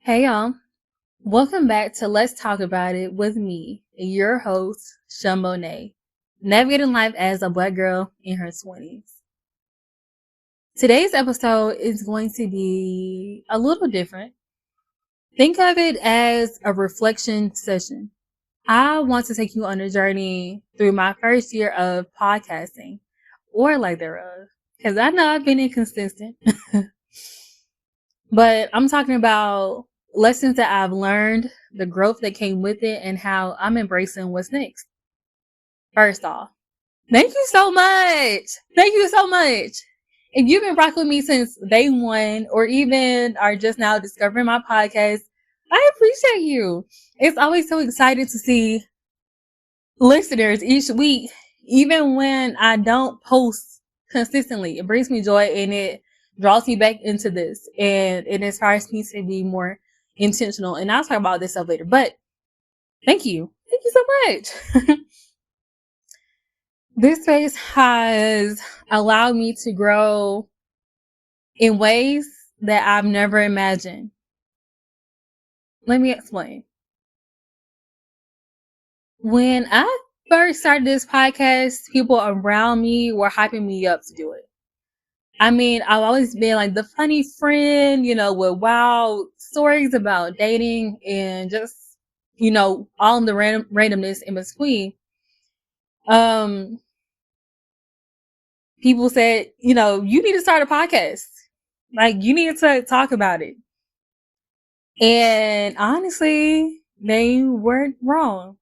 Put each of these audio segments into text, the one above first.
Hey y'all, welcome back to Let's Talk About It with me, your host, Shun Monae, navigating life as a Black girl in her 20s. Today's episode is going to be a little different. Think of it as a reflection session. I want to take you on a journey through my first year of podcasting, or lack thereof, because I know I've been inconsistent. But I'm talking about lessons that I've learned, the growth that came with it, and how I'm embracing what's next. First off, thank you so much. Thank you so much. If you've been rocking with me since day one, or even are just now discovering my podcast, I appreciate you. It's always so exciting to see listeners each week, even when I don't post consistently. It brings me joy and it draws me back into this, and it inspires me to be more intentional. And I'll talk about this stuff later, but thank you. Thank you so much. This space has allowed me to grow in ways that I've never imagined. Let me explain. When I first started this podcast, people around me were hyping me up to do it. I mean, I've always been like the funny friend, with wild stories about dating and just, all the randomness in between. People said, you need to start a podcast. Like, you need to talk about it. And honestly, they weren't wrong.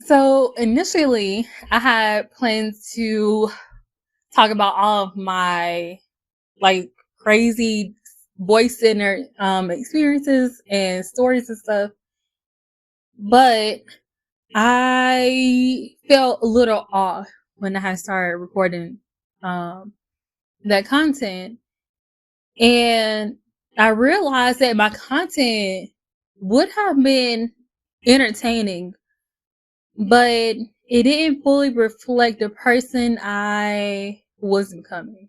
So initially, I had plans to talk about all of my crazy voice center experiences and stories and stuff. But I felt a little off when I started recording that content. And I realized that my content would have been entertaining, but it didn't fully reflect the person I was becoming.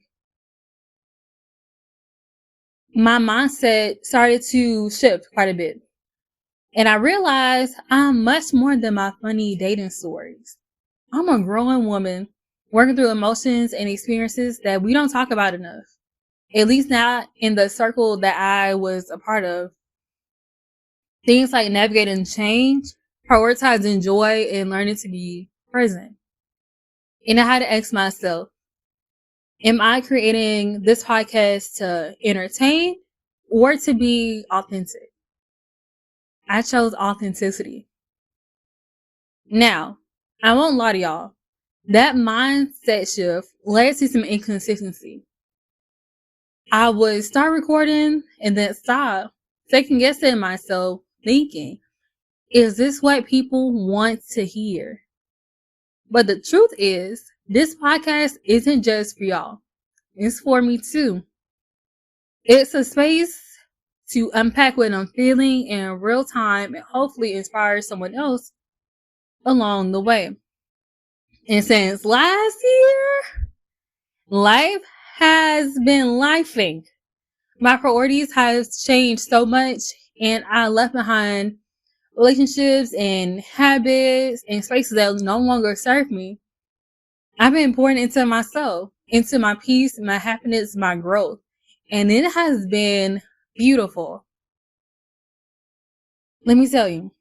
My mindset started to shift quite a bit. And I realized I'm much more than my funny dating stories. I'm a growing woman working through emotions and experiences that we don't talk about enough. At least not in the circle that I was a part of. Things like navigating change, prioritizing joy, and learning to be present. And I had to ask myself, am I creating this podcast to entertain or to be authentic? I chose authenticity. Now, I won't lie to y'all. That mindset shift led to some inconsistency. I would start recording and then stop, second guessing myself, thinking, is this what people want to hear? But the truth is, this podcast isn't just for y'all. It's for me too. It's a space to unpack what I'm feeling in real time and hopefully inspire someone else along the way. And since last year, life has been lifing. My priorities have changed so much, and I left behind relationships and habits and spaces that no longer serve me. I've been pouring into myself, into my peace, my happiness, my growth. And it has been beautiful. Let me tell you,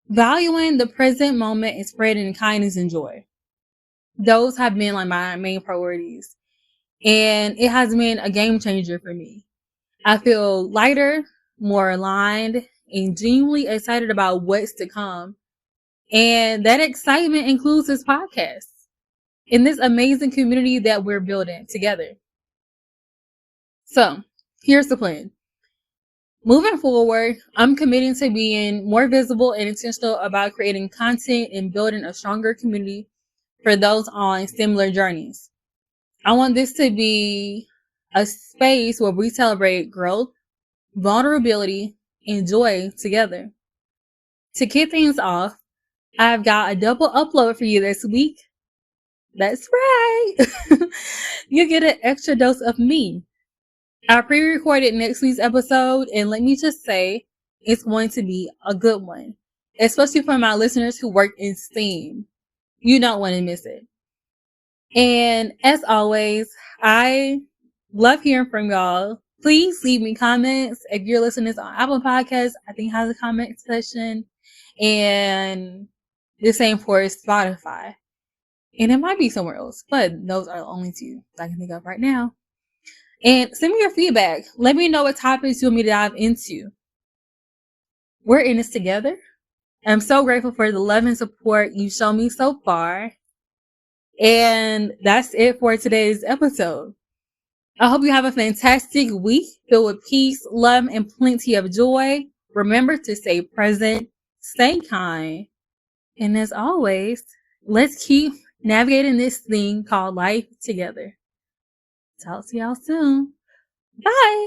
valuing the present moment and spreading kindness and joy. Those have been like my main priorities. And it has been a game changer for me. I feel lighter, more aligned, and genuinely excited about what's to come. And that excitement includes this podcast in this amazing community that we're building together. So here's the plan. Moving forward, I'm committing to being more visible and intentional about creating content and building a stronger community for those on similar journeys. I want this to be a space where we celebrate growth, vulnerability, and joy together. To kick things off, I've got a double upload for you this week. That's right. You get an extra dose of me. I pre-recorded next week's episode, and let me just say, it's going to be a good one, especially for my listeners who work in STEAM. You don't want to miss it. And as always, I love hearing from y'all. Please leave me comments. If you're listening to this on Apple Podcasts, I think it has a comment section. And the same for Spotify. And it might be somewhere else, but those are the only two that I can think of right now. And send me your feedback. Let me know what topics you want me to dive into. We're in this together. I'm so grateful for the love and support you've shown me so far. And that's it for today's episode. I hope you have a fantastic week filled with peace, love, and plenty of joy. Remember to stay present, stay kind, and as always, let's keep navigating this thing called life together. Talk to y'all soon. Bye.